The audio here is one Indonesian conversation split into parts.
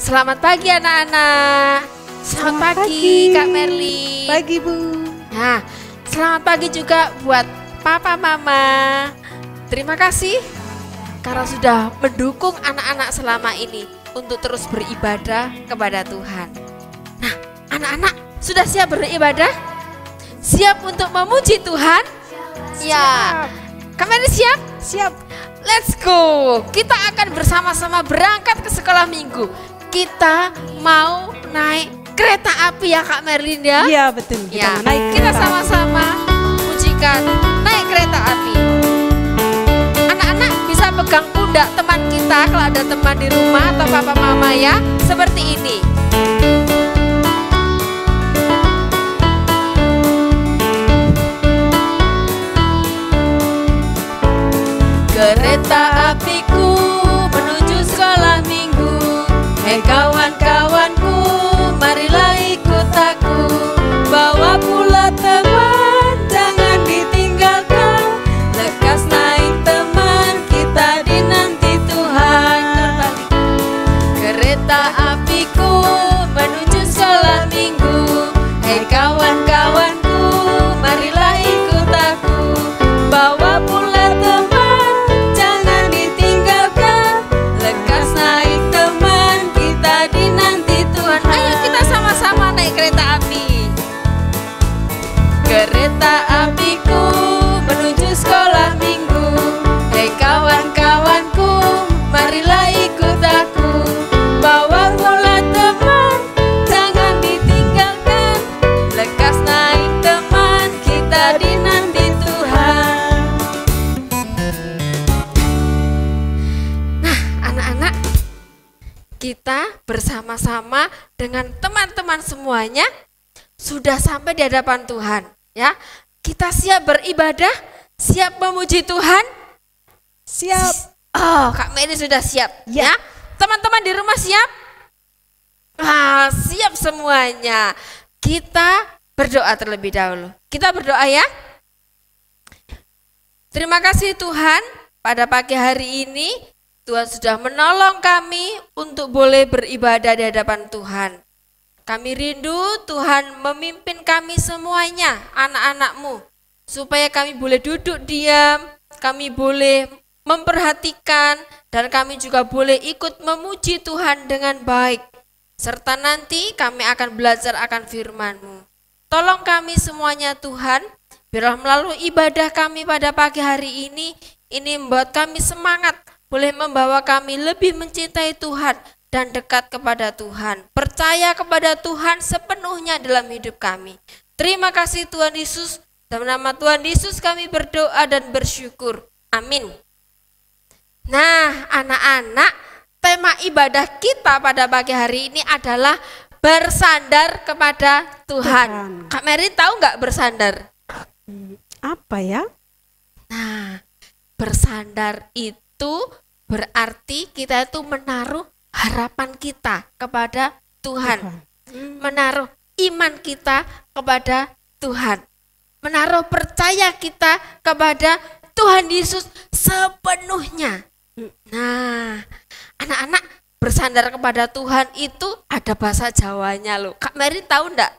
Selamat pagi anak-anak. Selamat pagi Kak Merli. Pagi Bu. Nah, selamat pagi juga buat Papa Mama. Terima kasih karena sudah mendukung anak-anak selama ini untuk terus beribadah kepada Tuhan. Nah, anak-anak sudah siap beribadah? Siap untuk memuji Tuhan? Ya. Kak Merli siap? Siap. Let's go. Kita akan bersama-sama berangkat ke sekolah minggu. Kita mau naik kereta api ya Kak Merlin ya? Iya betul. Ya, naik kita kereta. sama-sama pujikan naik kereta api. Anak-anak bisa pegang pundak teman kita kalau ada teman di rumah atau papa mama ya, seperti ini. Kereta apiku menuju sekolah minggu. Hei kawan-kawanku, marilah ikut aku. Bawa pula teman, jangan ditinggalkan. Lekas naik teman, kita dinanti Tuhan. Kereta apiku menuju sekolah minggu. Hei kawan-kawanku, marilah ikut aku. Bawa pula teman, jangan ditinggalkan. Lekas naik teman, kita dinanti Tuhan. Ayo kita sama-sama naik kereta api. Kereta apiku menuju sekolah minggu. Hei kawan-kawanku, marilah ikut aku. Bawa pula teman, jangan ditinggalkan. Lekas naik teman, kita dinanti Tuhan. Nah, anak-anak, kita bersama-sama dengan teman-teman semuanya sudah sampai di hadapan Tuhan, ya. Kita siap beribadah, siap memuji Tuhan. Siap. Oh, Kak Mary sudah siap, ya. Teman-teman di rumah siap? Siap semuanya. Kita berdoa terlebih dahulu. Kita berdoa ya. Terima kasih Tuhan, pada pagi hari ini Tuhan sudah menolong kami untuk boleh beribadah di hadapan Tuhan. Kami rindu Tuhan memimpin kami semuanya, anak-anak-Mu, supaya kami boleh duduk diam, kami boleh memperhatikan, dan kami juga boleh ikut memuji Tuhan dengan baik. Serta nanti kami akan belajar akan firman-Mu. Tolong kami semuanya Tuhan, biarlah melalui ibadah kami pada pagi hari ini membuat kami semangat, boleh membawa kami lebih mencintai Tuhan dan dekat kepada Tuhan. Percaya kepada Tuhan sepenuhnya dalam hidup kami. Terima kasih Tuhan Yesus, dalam nama Tuhan Yesus kami berdoa dan bersyukur. Amin. Nah, anak-anak, tema ibadah kita pada pagi hari ini adalah bersandar kepada Tuhan. Kak Mary tahu nggak bersandar? Apa ya? Nah, bersandar itu berarti kita itu menaruh harapan kita kepada Tuhan. Menaruh iman kita kepada Tuhan. Menaruh percaya kita kepada Tuhan Yesus sepenuhnya. Nah, anak-anak, bersandar kepada Tuhan itu ada bahasa Jawanya loh. Kak Mary tahu enggak?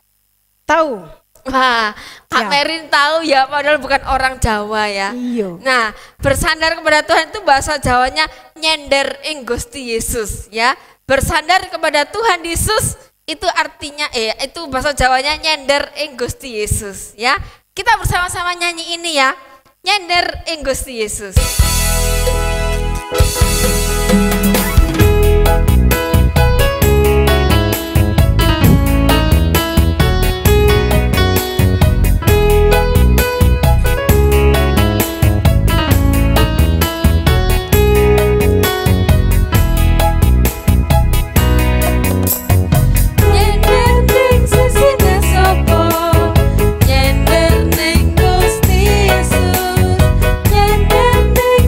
Tahu. Wah, Kak Ya. Mary tahu ya, padahal bukan orang Jawa ya. Iya. Nah, bersandar kepada Tuhan itu bahasa Jawanya nyender ing Gusti Yesus ya. Bersandar kepada Tuhan Yesus itu artinya itu bahasa Jawanya nyender ing Gusti Yesus ya. Kita bersama-sama nyanyi ini ya. Nyender ing Gusti Yesus. Nyender ning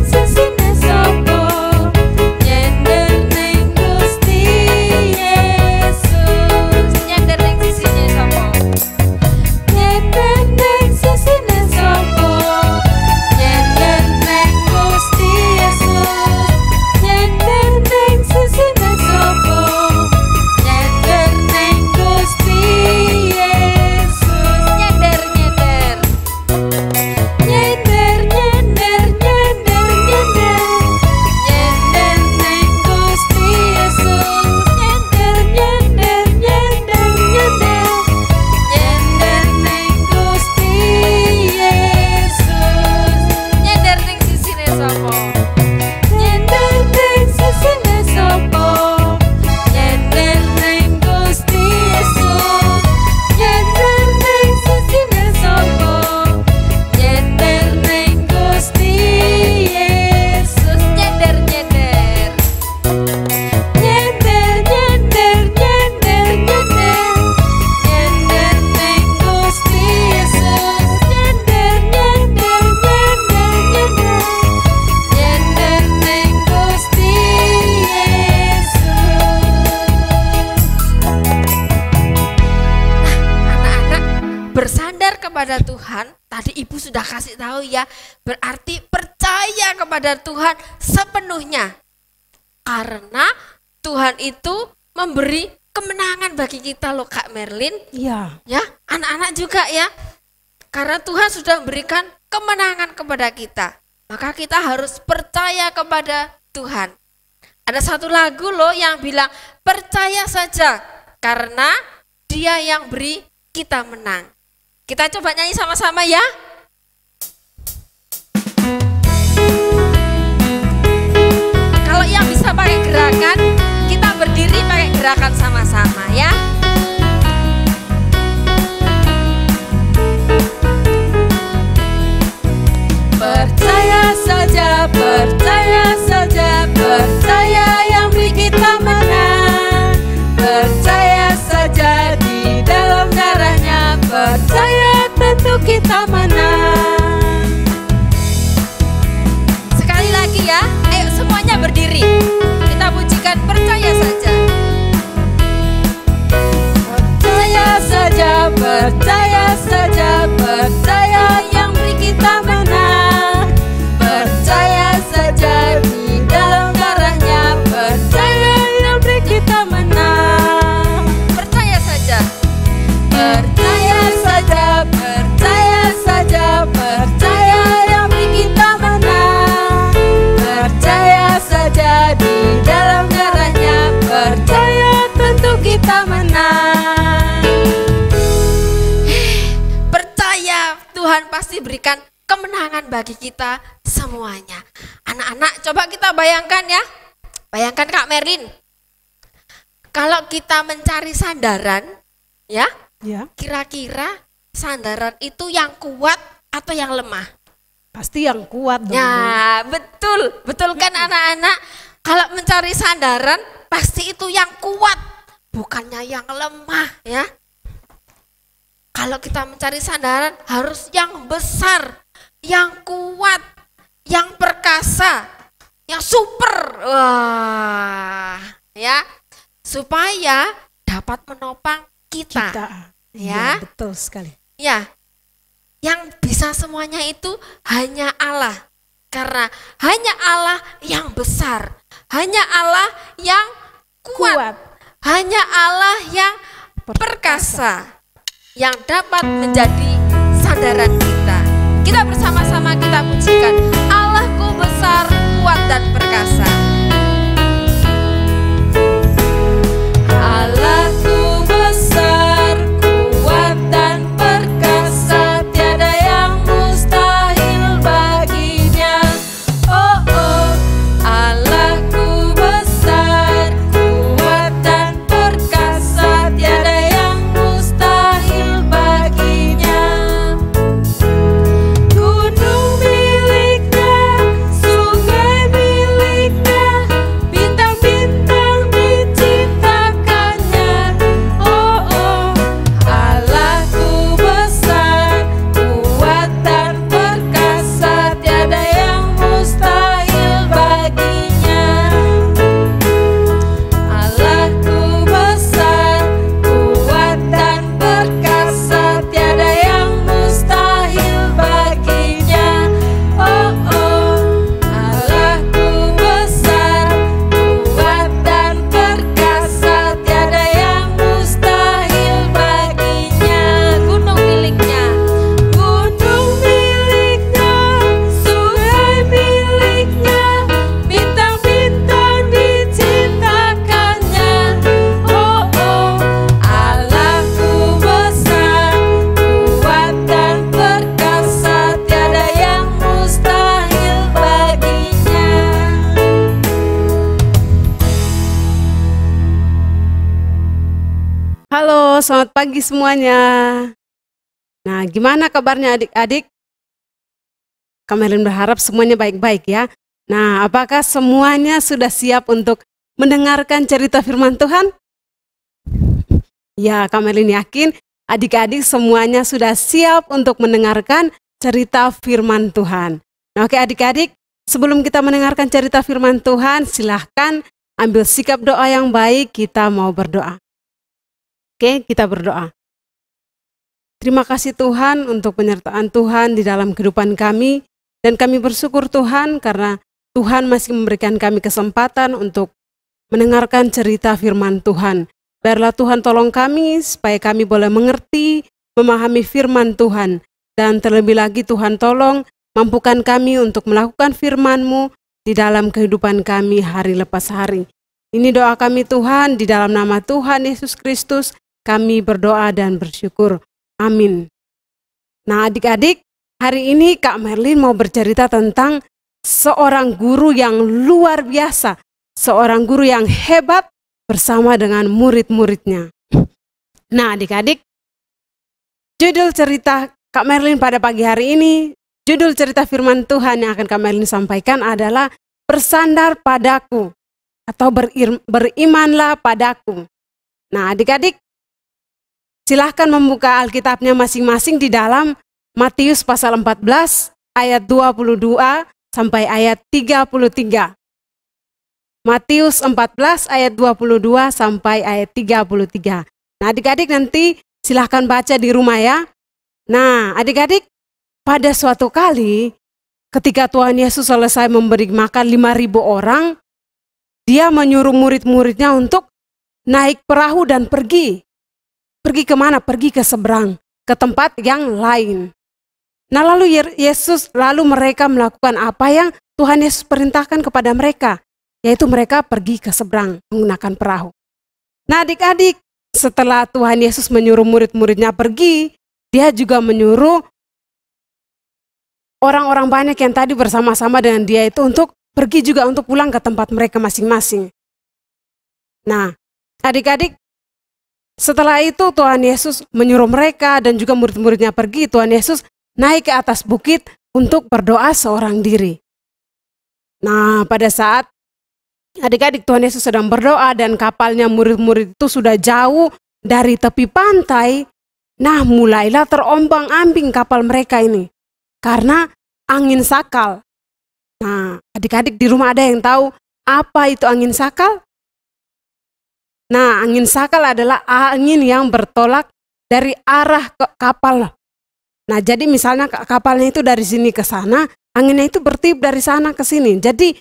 sesine sapa Tuhan, tadi Ibu sudah kasih tahu ya, berarti percaya kepada Tuhan sepenuhnya. Karena Tuhan itu memberi kemenangan bagi kita loh Kak Merlin. Iya. Ya, anak-anak juga ya. Karena Tuhan sudah memberikan kemenangan kepada kita. Maka kita harus percaya kepada Tuhan. Ada satu lagu loh yang bilang, percaya saja karena Dia yang beri kita menang. Kita coba nyanyi sama-sama ya. Kalau yang bisa pakai gerakan, kita berdiri pakai gerakan sama-sama ya. Percaya saja, percaya saja, percaya yang beri kita menang. Percaya saja di dalam darahnya, percaya tentu kita menang. Sekali lagi ya, ayo semuanya berdiri. Kita pujikan percaya saja. Percaya saja, percaya saja, percaya yang beri kita menang. Percaya saja di dalam darahnya, percaya yang beri kita menang. Percaya saja. Percaya saja, percaya saja, percaya yang beri kita menang. Percaya saja di dalam darahnya, percaya tentu kita menang. Percaya Tuhan pasti berikan kemenangan bagi kita semuanya. Anak-anak coba kita bayangkan ya. Bayangkan Kak Merlin. Kalau kita mencari sandaran ya, Ya, kira-kira sandaran itu yang kuat atau yang lemah? pasti yang kuat dong. Bu. Ya, betul. Betul kan anak-anak? Kalau mencari sandaran pasti itu yang kuat, bukannya yang lemah ya. Kalau kita mencari sandaran harus yang besar, yang kuat, yang perkasa, yang super. Wah, ya. Supaya dapat menopang kita. Ya, Ya. betul sekali. Ya, yang bisa semuanya itu hanya Allah. Karena hanya Allah yang besar, hanya Allah yang kuat, hanya Allah yang perkasa, yang dapat menjadi sandaran kita. Kita bersama-sama kita pujikan, Allahku besar, kuat dan perkasa. Allahku besar, kuat dan perkasa, tiada yang mustahil baginya. Oh oh, Allahku besar, kuat dan perkasa, tiada yang mustahil baginya. Gunung miliknya, sungai miliknya, bintang-bintang diciptakannya. Oh oh, Allahku besar, kuat dan perkasa, tiada yang mustahil baginya. Allahku besar, kuat dan perkasa, tiada yang mustahil baginya. Oh oh, Allahku besar, kuat dan perkasa, tiada yang mustahil baginya. Gunung miliknya, Gunung miliknya, sungai miliknya, bintang-bintang diciptakannya. Oh oh, Allahku besar, kuat dan perkasa, tiada yang mustahil baginya. Halo, selamat pagi semuanya. Nah, gimana kabarnya adik-adik? Kamelin berharap semuanya baik-baik ya. Nah, apakah semuanya sudah siap untuk mendengarkan cerita firman Tuhan? Ya, Kamelin yakin adik-adik semuanya sudah siap untuk mendengarkan cerita firman Tuhan. Nah, oke adik-adik, sebelum kita mendengarkan cerita firman Tuhan, silahkan ambil sikap doa yang baik, kita mau berdoa. Oke, kita berdoa. Terima kasih Tuhan untuk penyertaan Tuhan di dalam kehidupan kami. Dan kami bersyukur Tuhan karena Tuhan masih memberikan kami kesempatan untuk mendengarkan cerita firman Tuhan. Biarlah Tuhan tolong kami supaya kami boleh mengerti, memahami firman Tuhan. Dan terlebih lagi Tuhan tolong mampukan kami untuk melakukan firman-Mu di dalam kehidupan kami hari lepas hari. Ini doa kami Tuhan, di dalam nama Tuhan Yesus Kristus kami berdoa dan bersyukur. Amin. Nah adik-adik, hari ini Kak Merlin mau bercerita tentang seorang guru yang luar biasa. Seorang guru yang hebat bersama dengan murid-muridnya. Nah adik-adik, judul cerita Kak Merlin pada pagi hari ini, judul cerita firman Tuhan yang akan Kak Merlin sampaikan adalah Bersandar padaku atau berimanlah padaku. Nah adik-adik, silahkan membuka Alkitabnya masing-masing di dalam Matius pasal 14 ayat 22 sampai ayat 33. Matius 14 ayat 22 sampai ayat 33. Nah adik-adik nanti silahkan baca di rumah ya. Nah adik-adik, pada suatu kali ketika Tuhan Yesus selesai memberi makan 5.000 orang, dia menyuruh murid-muridnya untuk naik perahu dan pergi. Pergi kemana? Pergi ke seberang, ke tempat yang lain. Nah lalu mereka melakukan apa yang Tuhan Yesus perintahkan kepada mereka, yaitu mereka pergi ke seberang menggunakan perahu. Nah adik-adik, setelah Tuhan Yesus menyuruh murid-muridnya pergi, dia juga menyuruh orang-orang banyak yang tadi bersama-sama dengan dia itu untuk pergi juga untuk pulang ke tempat mereka masing-masing. Nah adik-adik, setelah itu Tuhan Yesus menyuruh mereka dan juga murid-muridnya pergi. Tuhan Yesus naik ke atas bukit untuk berdoa seorang diri. Nah pada saat adik-adik Tuhan Yesus sedang berdoa dan kapalnya murid-murid itu sudah jauh dari tepi pantai, nah mulailah terombang-ambing kapal mereka ini karena angin sakal. Nah adik-adik di rumah ada yang tahu apa itu angin sakal? Nah, angin sakal adalah angin yang bertolak dari arah ke kapal. Nah, jadi misalnya kapalnya itu dari sini ke sana, anginnya itu bertiup dari sana ke sini. Jadi,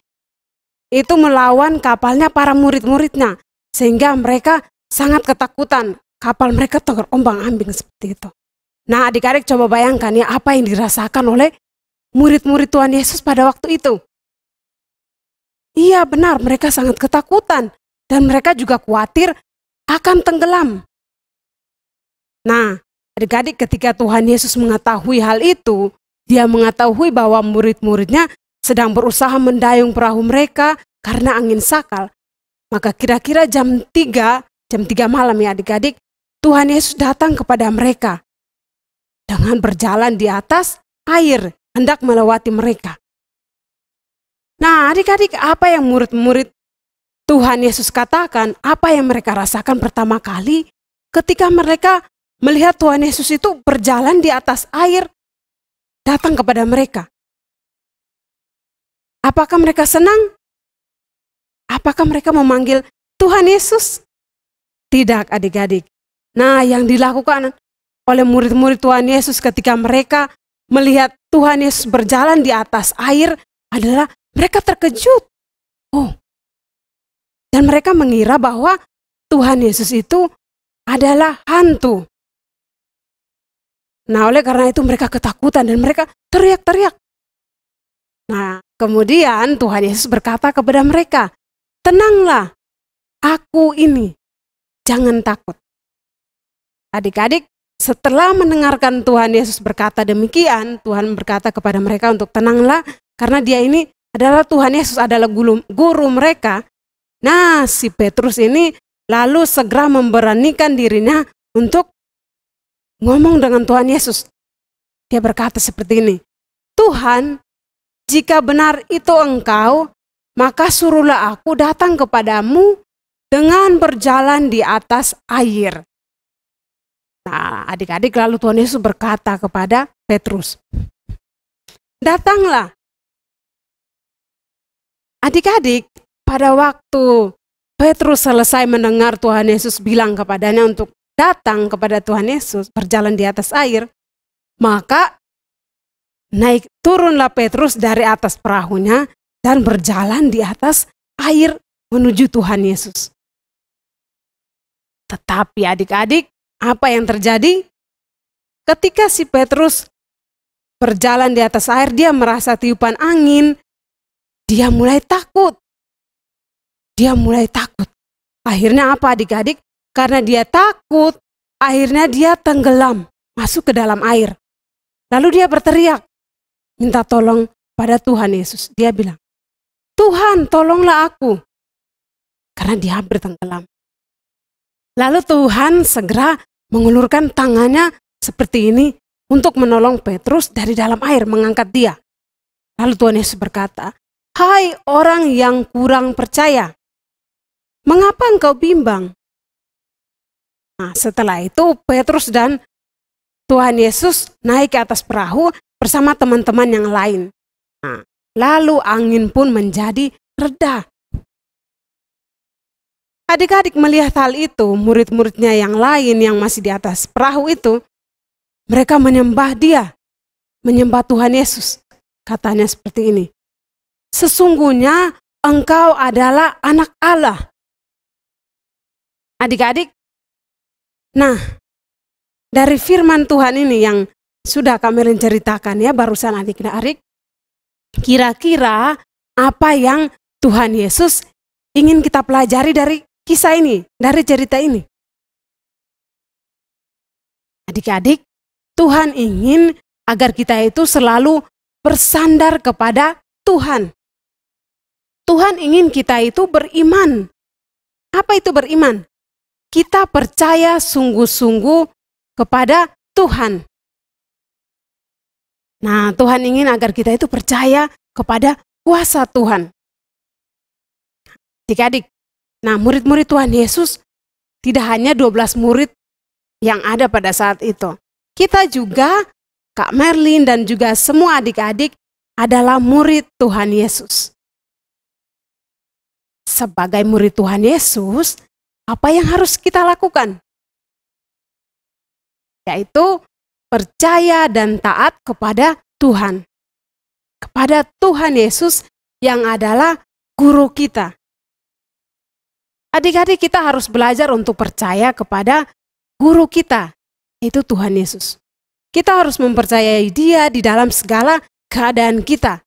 itu melawan kapalnya para murid-muridnya. Sehingga mereka sangat ketakutan. Kapal mereka terombang-ambing seperti itu. Nah, adik-adik coba bayangkan ya apa yang dirasakan oleh murid-murid Tuhan Yesus pada waktu itu. Iya, benar, mereka sangat ketakutan. Dan mereka juga khawatir akan tenggelam. Nah, adik-adik ketika Tuhan Yesus mengetahui hal itu, dia mengetahui bahwa murid-muridnya sedang berusaha mendayung perahu mereka karena angin sakal. Maka kira-kira jam 3 malam ya adik-adik, Tuhan Yesus datang kepada mereka dengan berjalan di atas air, hendak melewati mereka. Nah, adik-adik, apa yang murid-murid Tuhan Yesus katakan, apa yang mereka rasakan pertama kali ketika mereka melihat Tuhan Yesus itu berjalan di atas air, datang kepada mereka. Apakah mereka senang? Apakah mereka memanggil Tuhan Yesus? Tidak adik-adik. Nah yang dilakukan oleh murid-murid Tuhan Yesus ketika mereka melihat Tuhan Yesus berjalan di atas air adalah mereka terkejut. Oh. Dan mereka mengira bahwa Tuhan Yesus itu adalah hantu. Nah oleh karena itu mereka ketakutan dan mereka teriak-teriak. Nah kemudian Tuhan Yesus berkata kepada mereka, tenanglah, aku ini, jangan takut. Adik-adik, setelah mendengarkan Tuhan Yesus berkata demikian, Tuhan berkata kepada mereka untuk tenanglah, karena dia ini adalah Tuhan Yesus adalah guru mereka. Nah, si Petrus ini lalu segera memberanikan dirinya untuk ngomong dengan Tuhan Yesus. Dia berkata seperti ini, Tuhan, jika benar itu Engkau, maka suruhlah aku datang kepadamu dengan berjalan di atas air. Nah, adik-adik lalu Tuhan Yesus berkata kepada Petrus, datanglah. Adik-adik, pada waktu Petrus selesai mendengar Tuhan Yesus bilang kepadanya untuk datang kepada Tuhan Yesus, berjalan di atas air, maka turunlah Petrus dari atas perahunya dan berjalan di atas air menuju Tuhan Yesus. Tetapi adik-adik, apa yang terjadi? Ketika si Petrus berjalan di atas air, dia merasa tiupan angin, dia mulai takut. Akhirnya apa adik-adik? Karena dia takut, akhirnya dia tenggelam, masuk ke dalam air. Lalu dia berteriak, minta tolong pada Tuhan Yesus. Dia bilang, Tuhan tolonglah aku. Karena dia hampir tenggelam. Lalu Tuhan segera mengulurkan tangannya seperti ini untuk menolong Petrus dari dalam air, mengangkat dia. Lalu Tuhan Yesus berkata, hai orang yang kurang percaya, mengapa engkau bimbang? Nah, setelah itu Petrus dan Tuhan Yesus naik ke atas perahu bersama teman-teman yang lain. Nah, lalu angin pun menjadi reda. Adik-adik melihat hal itu, murid-muridnya yang lain yang masih di atas perahu itu, mereka menyembah dia, menyembah Tuhan Yesus. Katanya seperti ini, sesungguhnya engkau adalah anak Allah. Adik-adik, nah dari firman Tuhan ini yang sudah kami ceritakan ya barusan adik-adik, kira-kira apa yang Tuhan Yesus ingin kita pelajari dari kisah ini, dari cerita ini? Adik-adik, Tuhan ingin agar kita itu selalu bersandar kepada Tuhan. Tuhan ingin kita itu beriman. Apa itu beriman? Kita percaya sungguh-sungguh kepada Tuhan. Nah, Tuhan ingin agar kita itu percaya kepada kuasa Tuhan. Adik-adik, nah murid-murid Tuhan Yesus tidak hanya 12 murid yang ada pada saat itu. Kita juga, Kak Merlin dan juga semua adik-adik adalah murid Tuhan Yesus. Sebagai murid Tuhan Yesus, apa yang harus kita lakukan? Yaitu percaya dan taat kepada Tuhan. Kepada Tuhan Yesus yang adalah guru kita. Adik-adik, kita harus belajar untuk percaya kepada guru kita, yaitu Tuhan Yesus. Kita harus mempercayai Dia di dalam segala keadaan kita.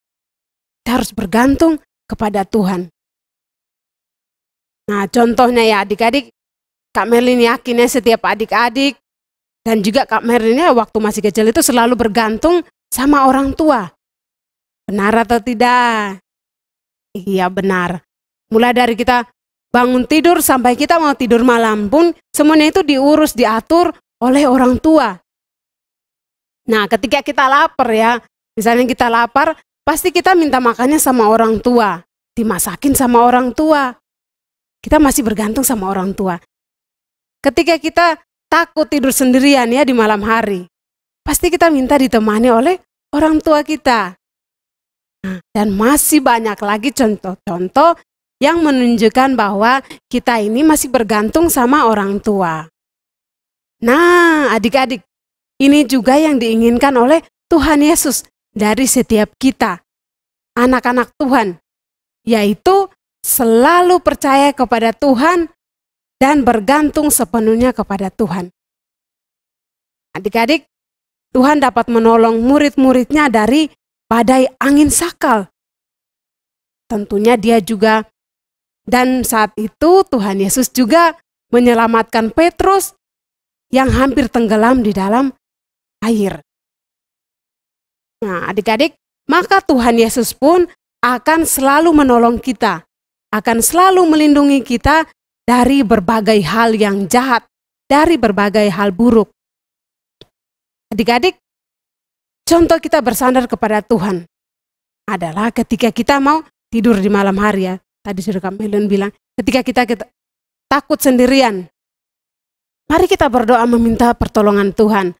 Kita harus bergantung kepada Tuhan. Nah, contohnya ya adik-adik, Kak Merlin yakinnya setiap adik-adik dan juga Kak Merlinnya waktu masih kecil itu selalu bergantung sama orang tua. Benar atau tidak? Iya benar. Mulai dari kita bangun tidur sampai kita mau tidur malam pun semuanya itu diurus, diatur oleh orang tua. Nah, ketika kita lapar ya, misalnya kita lapar, pasti kita minta makannya sama orang tua, dimasakin sama orang tua. Kita masih bergantung sama orang tua. Ketika kita takut tidur sendirian ya di malam hari, pasti kita minta ditemani oleh orang tua kita. Nah, dan masih banyak lagi contoh-contoh yang menunjukkan bahwa kita ini masih bergantung sama orang tua. Nah, adik-adik, ini juga yang diinginkan oleh Tuhan Yesus dari setiap kita, anak-anak Tuhan, yaitu selalu percaya kepada Tuhan dan bergantung sepenuhnya kepada Tuhan. Adik-adik, Tuhan dapat menolong murid-muridnya dari badai angin sakal. Tentunya dia juga, dan saat itu Tuhan Yesus juga menyelamatkan Petrus yang hampir tenggelam di dalam air. Nah, adik-adik, maka Tuhan Yesus pun akan selalu menolong kita, akan selalu melindungi kita dari berbagai hal yang jahat, dari berbagai hal buruk. Adik-adik, contoh kita bersandar kepada Tuhan adalah ketika kita mau tidur di malam hari ya. Tadi sudah Kak Melon bilang, ketika kita takut sendirian, mari kita berdoa meminta pertolongan Tuhan,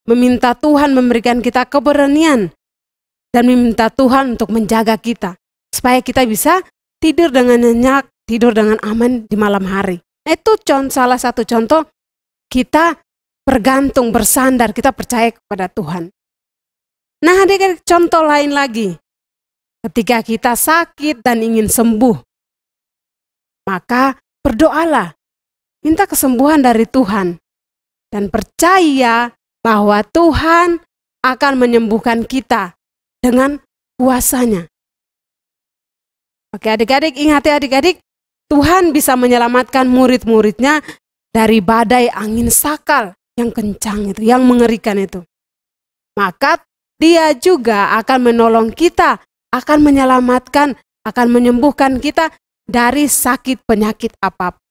meminta Tuhan memberikan kita keberanian dan meminta Tuhan untuk menjaga kita supaya kita bisa tidur dengan nyenyak, tidur dengan aman di malam hari. Nah, itu salah satu contoh kita bergantung, bersandar, kita percaya kepada Tuhan. Nah, adik-adik, contoh lain lagi. Ketika kita sakit dan ingin sembuh, maka berdoalah, minta kesembuhan dari Tuhan, dan percaya bahwa Tuhan akan menyembuhkan kita dengan kuasa-Nya. Oke, adik-adik, ingat ya adik-adik, Tuhan bisa menyelamatkan murid-muridnya dari badai angin sakal yang kencang itu, yang mengerikan itu. Maka Dia juga akan menolong kita, akan menyelamatkan, akan menyembuhkan kita dari sakit penyakit apapun.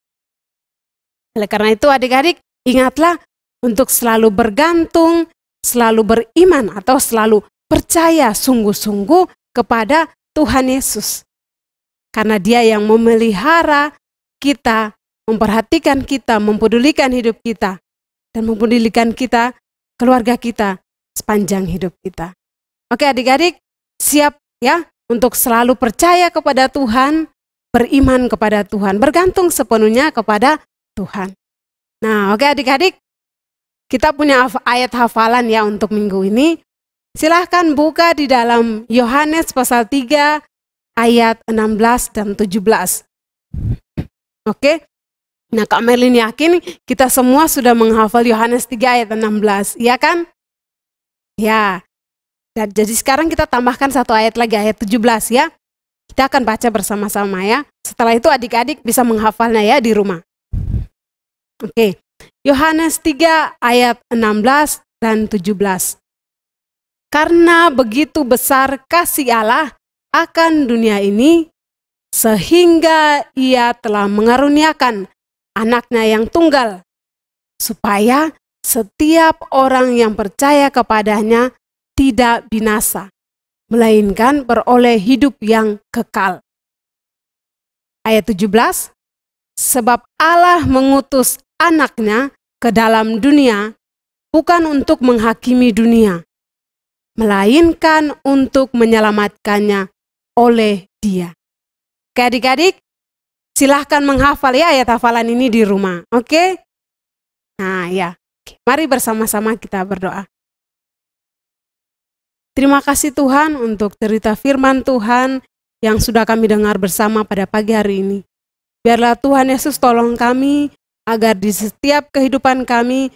Oleh karena itu adik-adik, ingatlah untuk selalu bergantung, selalu beriman atau selalu percaya sungguh-sungguh kepada Tuhan Yesus. Karena Dia yang memelihara kita, memperhatikan kita, mempedulikan hidup kita, dan mempedulikan kita, keluarga kita, sepanjang hidup kita. Oke adik-adik, siap ya untuk selalu percaya kepada Tuhan, beriman kepada Tuhan, bergantung sepenuhnya kepada Tuhan. Nah oke adik-adik, kita punya ayat hafalan ya untuk minggu ini. Silahkan buka di dalam Yohanes pasal 3 ayat 16 dan 17. Oke. Nah, Kak Merlin yakin kita semua sudah menghafal Yohanes 3 ayat 16, iya kan? Ya. Dan jadi sekarang kita tambahkan satu ayat lagi, ayat 17 ya. Kita akan baca bersama-sama ya. Setelah itu adik-adik bisa menghafalnya ya di rumah. Oke. Yohanes 3 ayat 16 dan 17. Karena begitu besar kasih Allah akan dunia ini, sehingga Ia telah mengaruniakan anaknya yang tunggal, supaya setiap orang yang percaya kepadanya tidak binasa, melainkan beroleh hidup yang kekal. Ayat 17, sebab Allah mengutus anaknya ke dalam dunia, bukan untuk menghakimi dunia, melainkan untuk menyelamatkannya oleh Dia. Oke adik-adik, silahkan menghafal ya ayat hafalan ini di rumah, oke? Nah ya, mari bersama-sama kita berdoa. Terima kasih Tuhan untuk cerita firman Tuhan yang sudah kami dengar bersama pada pagi hari ini. Biarlah Tuhan Yesus tolong kami agar di setiap kehidupan kami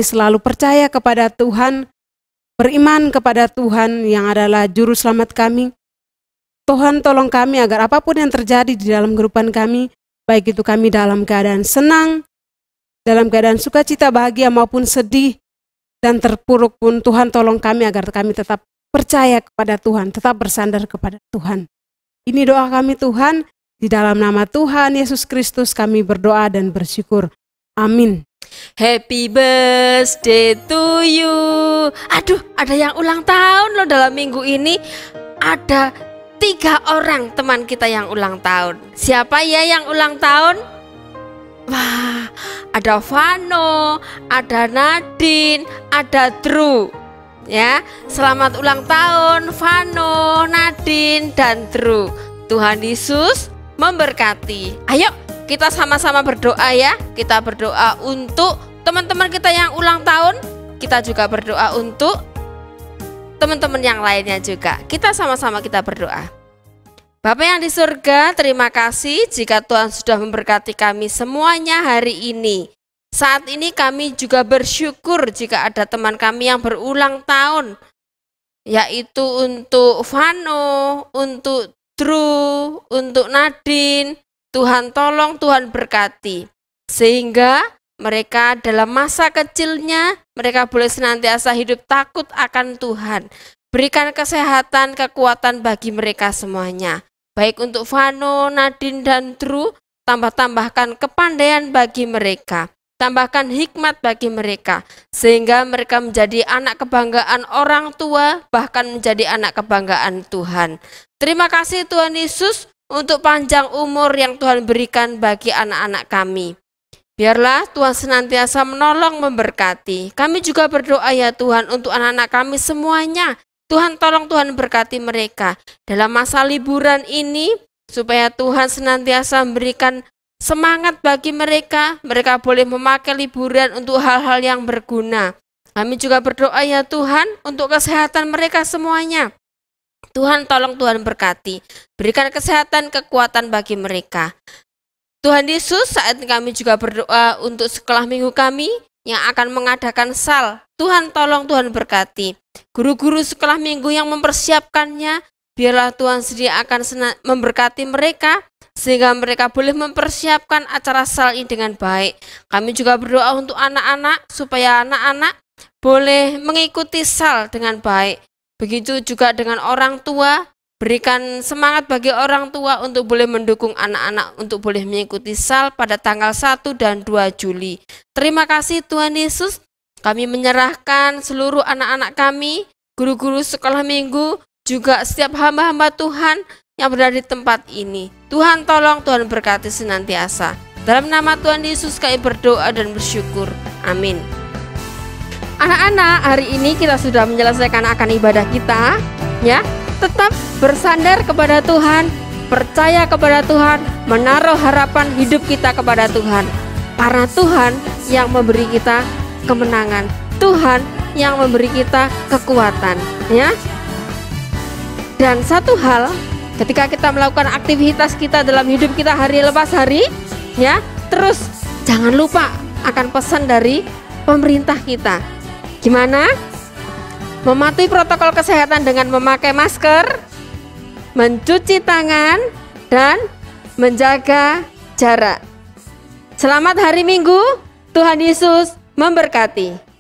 selalu percaya kepada Tuhan, beriman kepada Tuhan yang adalah juru selamat kami. Tuhan tolong kami agar apapun yang terjadi di dalam kehidupan kami, baik itu kami dalam keadaan senang, dalam keadaan sukacita, bahagia maupun sedih, dan terpuruk pun, Tuhan tolong kami agar kami tetap percaya kepada Tuhan, tetap bersandar kepada Tuhan. Ini doa kami Tuhan, di dalam nama Tuhan Yesus Kristus kami berdoa dan bersyukur. Amin. Happy birthday to you. Aduh, ada yang ulang tahun loh dalam minggu ini. Ada 3 orang teman kita yang ulang tahun. Siapa ya yang ulang tahun? Wah, ada Vano, ada Nadine, ada Drew. Ya, selamat ulang tahun Vano, Nadine, dan Drew. Tuhan Yesus memberkati. Ayo kita sama-sama berdoa ya. Kita berdoa untuk teman-teman kita yang ulang tahun. Kita juga berdoa untuk teman-teman yang lainnya juga. Kita sama-sama kita berdoa. Bapa yang di surga, terima kasih jika Tuhan sudah memberkati kami semuanya hari ini. Saat ini kami juga bersyukur jika ada teman kami yang berulang tahun, yaitu untuk Vano, untuk Drew, untuk Nadine. Tuhan tolong, Tuhan berkati, sehingga mereka dalam masa kecilnya, mereka boleh senantiasa hidup takut akan Tuhan. Berikan kesehatan, kekuatan bagi mereka semuanya. Baik untuk Vano, Nadine, dan Drew, tambahkan kepandaian bagi mereka. Tambahkan hikmat bagi mereka, sehingga mereka menjadi anak kebanggaan orang tua, bahkan menjadi anak kebanggaan Tuhan. Terima kasih Tuhan Yesus untuk panjang umur yang Tuhan berikan bagi anak-anak kami. Biarlah Tuhan senantiasa menolong, memberkati. Kami juga berdoa ya Tuhan untuk anak-anak kami semuanya. Tuhan tolong, Tuhan berkati mereka dalam masa liburan ini, supaya Tuhan senantiasa memberikan semangat bagi mereka. Mereka boleh memakai liburan untuk hal-hal yang berguna. Kami juga berdoa ya Tuhan untuk kesehatan mereka semuanya. Tuhan tolong, Tuhan berkati. Berikan kesehatan, kekuatan bagi mereka. Tuhan Yesus, saat ini kami juga berdoa untuk sekolah minggu kami yang akan mengadakan sal. Tuhan tolong, Tuhan berkati. Guru-guru sekolah minggu yang mempersiapkannya, biarlah Tuhan sendiri akan memberkati mereka, sehingga mereka boleh mempersiapkan acara sal ini dengan baik. Kami juga berdoa untuk anak-anak, supaya anak-anak boleh mengikuti sal dengan baik. Begitu juga dengan orang tua. Berikan semangat bagi orang tua untuk boleh mendukung anak-anak untuk boleh mengikuti sal pada tanggal 1 dan 2 Juli. Terima kasih Tuhan Yesus. Kami menyerahkan seluruh anak-anak kami, guru-guru sekolah minggu, juga setiap hamba-hamba Tuhan yang berada di tempat ini. Tuhan tolong, Tuhan berkati senantiasa. Dalam nama Tuhan Yesus kami berdoa dan bersyukur. Amin. Anak-anak, hari ini kita sudah menyelesaikan akan ibadah kita, ya. Tetap bersandar kepada Tuhan, percaya kepada Tuhan, menaruh harapan hidup kita kepada Tuhan. Karena Tuhan yang memberi kita kemenangan, Tuhan yang memberi kita kekuatan, ya. Dan satu hal, ketika kita melakukan aktivitas kita dalam hidup kita hari lepas hari, ya, terus jangan lupa akan pesan dari pemerintah kita. Gimana? Mematuhi protokol kesehatan dengan memakai masker, mencuci tangan, dan menjaga jarak. Selamat hari Minggu, Tuhan Yesus memberkati.